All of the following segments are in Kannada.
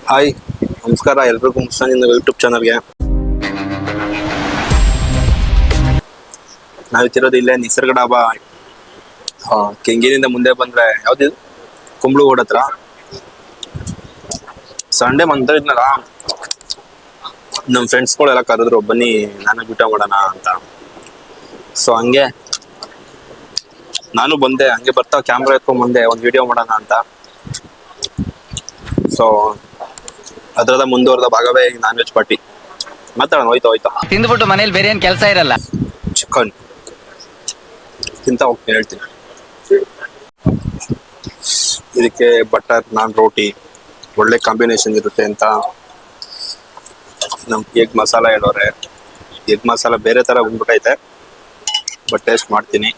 ಹಾಯ್, ನಮಸ್ಕಾರ ಎಲ್ರಿಗೂ ಮುಸ್ತಾನಿಂದ ಯೂಟ್ಯೂಬ್ ಚಾನಲ್ಗೆ. ನಾವಿತ್ತಿರೋದು ಇಲ್ಲೇ ನಿಸರ್ಗ ಡಾಬಾ, ಕೆಂಗೇರಿಯಿಂದ ಮುಂದೆ ಬಂದ್ರೆ ಯಾವ್ದು ಕುಂಬ್ಳಗೋಡ್ ಹತ್ರ. ಸಂಡೇ ಮಂತ ಇದ್ನಲ್ಲ, ನಮ್ಮ ಫ್ರೆಂಡ್ಸ್ಗಳೆಲ್ಲ ಕರೆದ್ರು ಬನ್ನಿ ನಾನು ಊಟ ಮಾಡೋಣ ಅಂತ. ಸೊ ಹಂಗೆ ನಾನು ಬಂದೆ, ಹಂಗೆ ಬರ್ತಾ ಕ್ಯಾಮ್ರಾ ಎತ್ಕೊಂಡ್ ಬಂದೆ ಒಂದು ವಿಡಿಯೋ ಮಾಡೋಣ ಅಂತ. ಸೊ ಅದ್ರದ ಮುಂದುವರೆದ ಭಾಗವೇ ನಾನ್ ವೆಜ್ ಪಾರ್ಟಿ. ಮಾತಾಡೋಣ, ಹೋಯ್ತಾ ತಿಂದ್ಬಿಟ್ಟು ಮನೇಲಿ ಬೇರೆ ಏನ್ ಕೆಲಸ ಇರಲ್ಲ. ಚಿಕನ್ ತಿಂತ ಹೋಗ್ತೀನಿ, ಹೇಳ್ತೀನಿ. ಇದಕ್ಕೆ ಬಟರ್ ನಾನ್ ರೋಟಿ ಒಳ್ಳೆ ಕಾಂಬಿನೇಷನ್ ಇರುತ್ತೆ ಅಂತ ನಮ್ ಎಗ್ ಮಸಾಲ ಹೇಳೋರೆ. ಎಗ್ ಮಸಾಲ ಬೇರೆ ತರ ಬಂದ್ಬಿಟ್ಟೈತೆ, ಬಟ್ ಟೇಸ್ಟ್ ಮಾಡ್ತೀನಿ.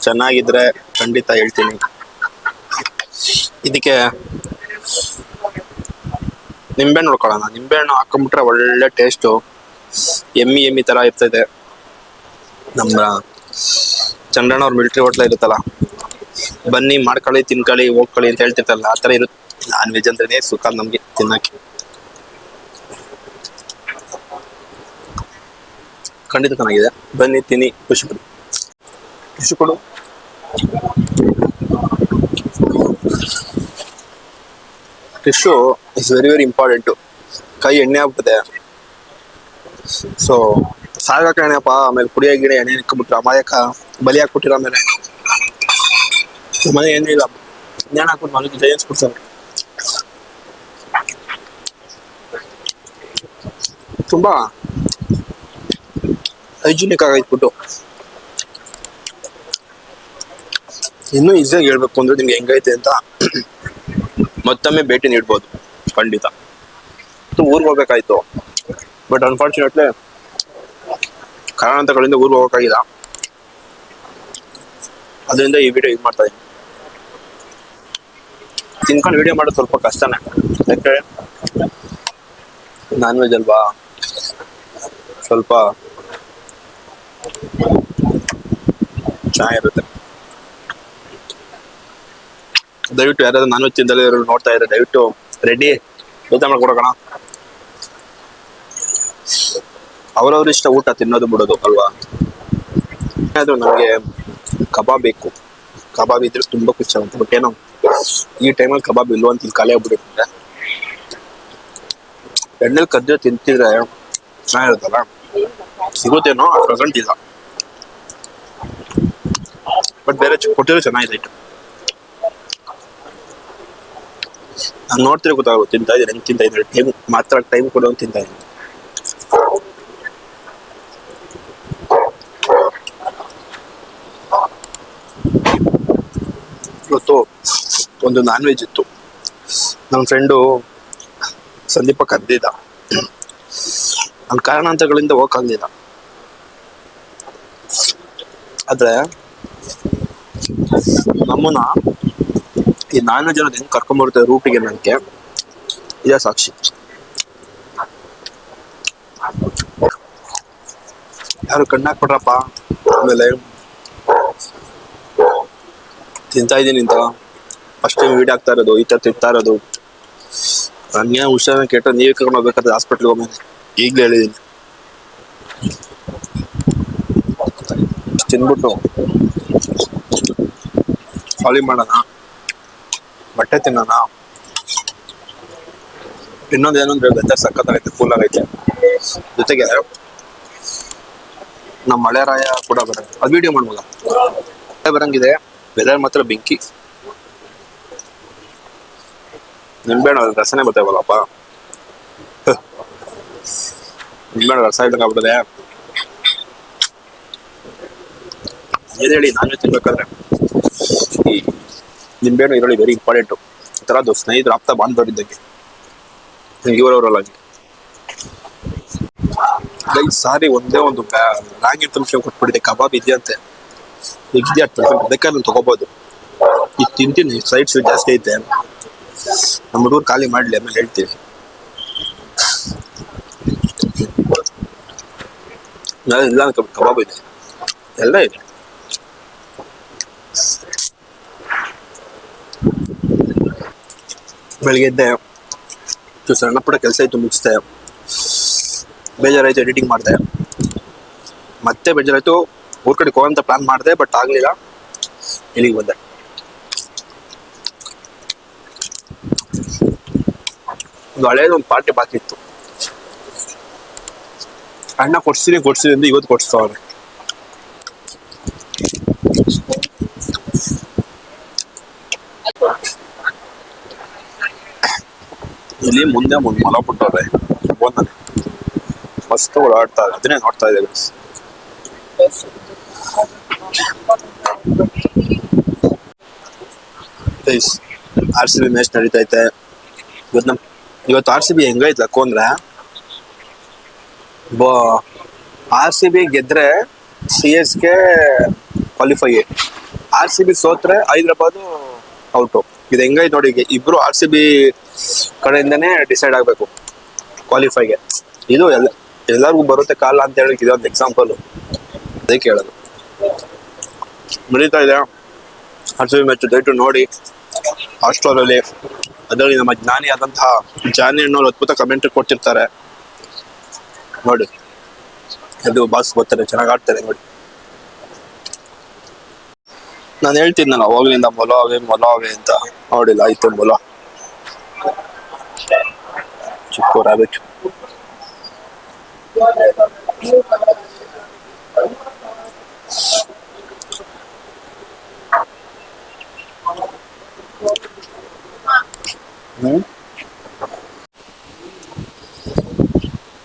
ಚೆನ್ನಾಗಿದ್ರೆ ಖಂಡಿತ ಹೇಳ್ತೀನಿ. ಇದಕ್ಕೆ ನಿಂಬೆಹಣ್ಣು ನೋಡ್ಕೊಳ್ಳೋಣ, ನಿಂಬೆಹಣ್ಣು ಹಾಕೊಂಡ್ಬಿಟ್ರೆ ಒಳ್ಳೆ ಟೇಸ್ಟು, ಎಮ್ಮಿ ತರ ಇರ್ತದೆ. ನಮ್ಮ ಚಂದ್ರಣ್ಣವ್ರ ಮಿಲ್ಟ್ರಿ ಹೋಟ್ಲ ಇರುತ್ತಲ್ಲ, ಬನ್ನಿ ಮಾಡ್ಕೊಳ್ಳಿ ತಿನ್ಕೊಳ್ಳಿ ಹೋಗ್ಕೊಳ್ಳಿ ಅಂತ ಹೇಳ್ತಿರ್ತಲ್ಲ, ಆ ಥರ ಇರುತ್ತೆ. ನಾನ್ ವೆಜ್ ಅಂದ್ರೆ ಸುಖ ನಮ್ಗೆ ತಿನ್ನಕ್ಕೆ. ಖಂಡಿತ ಚೆನ್ನಾಗಿದೆ, ಬನ್ನಿ ತಿನ್ನಿ, ಖುಷಿ ಕೊಡು. Tissue is very very important. ಕೈ ಎಣ್ಣೆ ಆಗ್ಬಿಟ್ಟಿದೆ. ಸೊ ಸಾಗಾಕ ಎಣ್ಣೆಪ್ಪ, ಆಮೇಲೆ ಕುಡಿಯೋ ಗಿಡ ಎಣ್ಣೆ ಇಟ್ಕೊಂಡ್ಬಿಟ್ರೆ ಅಮಾಯಕ ಬಲಿ ಹಾಕ್ಬಿಟ್ಟಿರೋ. ಆಮೇಲೆ ಮನೆ ಏನಿಲ್ಲ, ಜ್ಞಾನ ಹಾಕ್ಬಿಟ್ಟು ಮನೆಗೆ ಜಯಿಸ್ಬಿಡ್ತಾರೆ. ತುಂಬಾ ಹೈಜಿನಿಕ್ ಆಗೈತ್ಬಿಟ್ಟು. ಇನ್ನೂ ಈಸಿಯಾಗಿ ಹೇಳ್ಬೇಕು ಅಂದ್ರೆ ನಿಮ್ಗೆ ಹೆಂಗೈತೆ ಅಂತ ಮತ್ತೊಮ್ಮೆ ಭೇಟಿ ನೀಡ್ಬೋದು ಖಂಡಿತ. ಊರ್ಗೆ ಹೋಗ್ಬೇಕಾಯ್ತು, ಬಟ್ ಅನ್ಫಾರ್ಚುನೇಟ್ಲಿ ಕಾರಣಾಂತರಗಳಿಂದ ಊರಿಗೆ ಹೋಗೋಕ್ಕಾಗಿಲ್ಲ. ಅದರಿಂದ ಈ ವಿಡಿಯೋ ಯೂಸ್ ಮಾಡ್ತಾ ಇದ್ದೀನಿ. ತಿನ್ಕೊಂಡು ವಿಡಿಯೋ ಮಾಡೋದು ಸ್ವಲ್ಪ ಕಷ್ಟನೇ, ಯಾಕೆ ನಾನ್ ವೆಜ್ ಅಲ್ವಾ, ಸ್ವಲ್ಪ ಚೆನ್ನಾಗಿರುತ್ತೆ. ದಯವಿಟ್ಟು ಯಾರಾದ್ರೂ ನಾನ್ ವೆಜ್ ತಿಂದಲೇ ನೋಡ್ತಾ ಇದ್ದಾರೆ, ದಯವಿಟ್ಟು ರೆಡಿ ಊಟ ಮಾಡ್ಕೊಡೋಣ. ಅವ್ರವ್ರ ಇಷ್ಟ ಊಟ ತಿನ್ನೋದು ಬಿಡೋದು ಅಲ್ವಾ. ಆದ್ರೂ ನನಗೆ ಕಬಾಬ್ ಬೇಕು, ಕಬಾಬ್ ಇದ್ರೆ ತುಂಬಾ ಖುಷಿ ಆಗುತ್ತೆ. ಬಟ್ ಏನೋ ಈ ಟೈಮಲ್ಲಿ ಕಬಾಬ್ ಇಲ್ವ ಅಂತ ಇಲ್ಲಿ ಖಾಲಿ ಆಗ್ಬಿಟ್ಟಿರುತ್ತೆ. ಎಣ್ಣೆಲಿ ಕದ್ದೆ ತಿಂತಿದ್ರೆ ಚೆನ್ನಾಗಿರುತ್ತಲ್ಲ, ಸಿಗುತ್ತೇನೋ ಪ್ರೆಸೆಂಟ್ ಇಲ್ಲ. ಬಟ್ ಬೇರೆ ಕೊಟ್ಟಿರೋ ಚೆನ್ನಾಗಿದೆ ಇಟ್ಟು. ನಾನು ನೋಡ್ತಿರೋ ಗೊತ್ತಾಗುತ್ತೆ, ತಿಂತಾ ಇದ್ದೀನಿ, ಹೆಂಗೆ ತಿಂತಾ ಇದ್ದೀನಿ, ಟೈಮ್ ಮಾತ್ರ ಟೈಮ್ ಕೊಡೋ ತಿಂತಾ ಇದ್ದೀನಿ. ಇವತ್ತು ಒಂದು ನಾನ್ ವೆಜ್ ಇತ್ತು. ನಮ್ಮ ಫ್ರೆಂಡು ಸಂದೀಪ ಕರೆದಿದ್ದ, ನನ್ನ ಕಾರಣಾಂತರಗಳಿಂದ ಹೋಗಕ್ಕಾಗಲಿಲ್ಲ. ಆದ್ರೆ ನಮ್ಮನ್ನ ಈ ನಾನ್ ವೆಜ್ ಅನ್ನೋದು ಹೆಂಗ್ ಕರ್ಕೊಂಡ್ಬರುತ್ತೆ ರೂಟಿಗೆ ನನಗೆ ಇದೇ ಸಾಕ್ಷಿ. ಯಾರು ಕಣ್ಣಾಕ್ಬಿಟ್ರಪ್ಪ. ಆಮೇಲೆ ತಿಂತಾ ಇದ್ದೀನಿ ಅಂತ ಫಸ್ಟ್ ಟೈಮ್ ವೀಡಿಯೋ ಆಗ್ತಾ ಇರೋದು, ಈ ಥರ ತಿಂತಾ ಇರೋದು. ನನಗೆ ಹುಷಾರ ಕೆಟ್ಟ ನೀವೇ ಕರ್ಕೊಂಡು ಹೋಗ್ಬೇಕಾದ್ರೆ ಹಾಸ್ಪಿಟ್ಲ್ಗೆ ಹೋಗ್ಬೇಕು, ಈಗಲೇ ಹೇಳಿದ್ದೀನಿ. ತಿನ್ಬಿಟ್ಟು ಖಾಲಿ ಮಾಡೋಣ, ಬಟ್ಟೆ ತಿನ್ನೋಣ. ಇನ್ನೊಂದೇನು ಅಂದ್ರೆ ವೆದರ್ ಸಖತ್ತಾಗೈತೆ, ಕೂಲ್ ಆಗೈತೆ. ಜೊತೆಗೆ ನಮ್ಮ ಮಳೆರಾಯ ಕೂಡ ಬರುತ್ತೆ, ಅದು ವಿಡಿಯೋ ಮಾಡ್ಬೋದ. ಮಳೆ ಬರಂಗಿದೆ, ವೆದರ್ ಮಾತ್ರ ಬೆಂಕಿ. ನಿಂಬೆಹಣ್ಣು ರಸನೆ ಬರ್ತಾವಲ್ಲಪ್ಪ, ನಿಂಬೆಹಣ್ಣು ರಸ ಇದ್ದಂಗೆ ಆಗ್ಬಿಟ್ಟಿದೆ. ಏನ್ ಹೇಳಿ, ನಾನ್ ವೆಜ್ ತಿನ್ಬೇಕಾದ್ರೆ ಈ ನಿಂಬೆಹಣ್ಣು ಈರುಳ್ಳಿ ವೆರಿ ಇಂಪಾರ್ಟೆಂಟು. ಈ ಥರದ್ದು ಸ್ನೇಹಿತರು ಆಪ್ತ ಬಾಂಧವರಿದ್ದಂಗೆ ಇವರವರಲ್ಲ. ಸಾರಿ ಒಂದೇ ಒಂದು ರಾಂಗ್ ಇನ್ಫಾರ್ಮೇಶನ್ ಕೊಟ್ಬಿಟ್ಟಿದೆ. ಕಬಾಬ್ ಇದೆಯಂತೆ, ಇದೆಯಾ ಬೇಕಾದ್ರೆ ನಾನು ತಗೋಬಹುದು. ಇದು ತಿಂತೀನಿ, ಸೈಡ್ಸ್ ಜಾಸ್ತಿ ಐತೆ. ನಮ್ಮ ಹುಡುಗರು ಖಾಲಿ ಮಾಡ್ಲಿ, ಆಮೇಲೆ ಹೇಳ್ತೀವಿ. ಇಲ್ಲ ಕಬಾಬ್ ಇದೆ, ಎಲ್ಲ ಇದೆ. ಬೆಳಿಗ್ಗೆ ಎದ್ದೆ, ಸಣ್ಣ ಪುಟ್ಟ ಕೆಲಸ ಇತ್ತು ಮುಗಿಸ್ದೆ, ಬೇಜಾರಾಯ್ತು ಎಡಿಟಿಂಗ್ ಮಾಡಿದೆ, ಮತ್ತೆ ಬೇಜಾರಾಯ್ತು ಊರ್ ಕಡೆ ಹೋಗಂತ ಪ್ಲಾನ್ ಮಾಡಿದೆ, ಬಟ್ ಆಗಲಿಲ್ಲ, ಇಲ್ಲಿಗೆ ಬಂದೆ. ಒಂದು ಹಳೇದೊಂದು ಪಾರ್ಟಿ ಬಾಕಿ ಇತ್ತು, ಅಣ್ಣ ಕೊಡ್ಸಿನಿ ಅಂತ ಇವತ್ತು ಕೊಡ್ಸ್ತಾವ್ರೆ. ಇಲ್ಲಿ ಮುಂದೆ ಮಲ ಬಿಟ್ಟವ್ರೆ, ಒಂದನೆ ಮಸ್ತ್ ಓಡಾಡ್ತಾರೆ, ಅದನ್ನೇ ನೋಡ್ತಾ ಇದೆ RCB ಮ್ಯಾಚ್ ನಡೀತೈತೆ ಇವತ್ತು RCB ಹೆಂಗೈತೆ ಲಕ್ಕು ಅಂದ್ರೆ, RCB ಗೆದ್ರೆ CSK ಕ್ವಾಲಿಫೈ, RCB ಸೋತ್ರೆ ಹೈದರಾಬಾದ್ ಔಟು. ಇದು ಹೆಂಗೈತೆ ನೋಡಿ, ಇಬ್ರು RCB ಕಡೆಯಿಂದನೇ ಡಿಸೈಡ್ ಆಗಬೇಕು ಕ್ವಾಲಿಫೈಗೆ. ಇದು ಎಲ್ಲರಿಗೂ ಬರುತ್ತೆ ಕಾಲ ಅಂತ ಹೇಳಿ ಇದೊಂದು ಎಕ್ಸಾಂಪಲ್, ಅದೇ ಕೇಳೋದು. ನಡೀತಾ ಇದೆ RCB ಮ್ಯಾಚ್, ದಯವಿಟ್ಟು ನೋಡಿ ಹಾಟ್‌ಸ್ಟಾರಲ್ಲಿ. ಅದರಲ್ಲಿ ನಮ್ಮ ಜ್ಞಾನಿ ಆದಂತಹ ಜಾನಿ ಅನ್ನೋರು ಅದ್ಭುತ ಕಮೆಂಟ್ ಕೊಡ್ತಿರ್ತಾರೆ ನೋಡಿ, ಅದು ಬಾಸ್ ಬರ್ತಾರೆ, ಚೆನ್ನಾಗಿ ಆಡ್ತಾರೆ ನೋಡಿ. ನಾನು ಹೇಳ್ತಿದ್ನಲ್ಲ ಅವಾಗ್ಲಿಂದ ಮೊಲ ಅವೆ ಅಂತ, ನೋಡಿಲ್ಲ ಆಯ್ತು ಮೊಲ, ಚಿಕ್ಕ ರಾಬಿಟ್.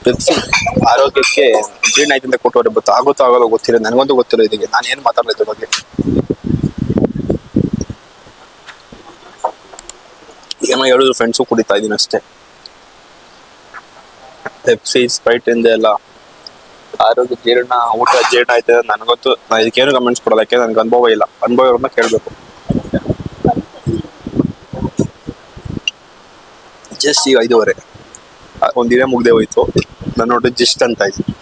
ಪೆಪ್ಸಿ ಆರೋಗ್ಯಕ್ಕೆ ಜೀರ್ಣ ಆಯ್ತು ಅಂತ ಕೊಟ್ಟವ್ರೆ, ಬಟ್ ಆಗುತ್ತೋ ಆಗೋಲ್ಲ ಗೊತ್ತಿಲ್ಲ, ನನಗಂತೂ ಗೊತ್ತಿಲ್ಲ ಇದಕ್ಕೆ, ನಾನು ಏನು ಮಾತಾಡಲ್ಲ ಇದ್ರ ಬಗ್ಗೆ. ಏನೋ ಹೇಳಿದ್ರು ಫ್ರೆಂಡ್ಸು ಕುಡಿತಾ ಇದೀನಿ ಅಷ್ಟೇ. ಪೆಪ್ಸಿ ಸ್ಪ್ರೈಟ್ ಇಂದ ಎಲ್ಲ ಆರೋಗ್ಯ ಊಟ ಜೀರ್ಣ ಆಯ್ತದೆ ನನಗಂತೂ, ನಾನು ಇದಕ್ಕೇನು ಕಮೆಂಟ್ಸ್ ಕೊಡಲ್ಲ, ಯಾಕೆ ನನಗೆ ಅನುಭವ ಇಲ್ಲ, ಅನುಭವ ಇರೋದನ್ನ ಕೇಳಬೇಕು. ಜಸ್ಟ್ ಈಗ 5:15 ಒಂದಿನ ಮುಗ್ದೆ ಹೋಯ್ತು, ನಾನು ನೋಡಿ ಜಸ್ಟ್ ಅಂತ ಇದ್ದೀನಿ.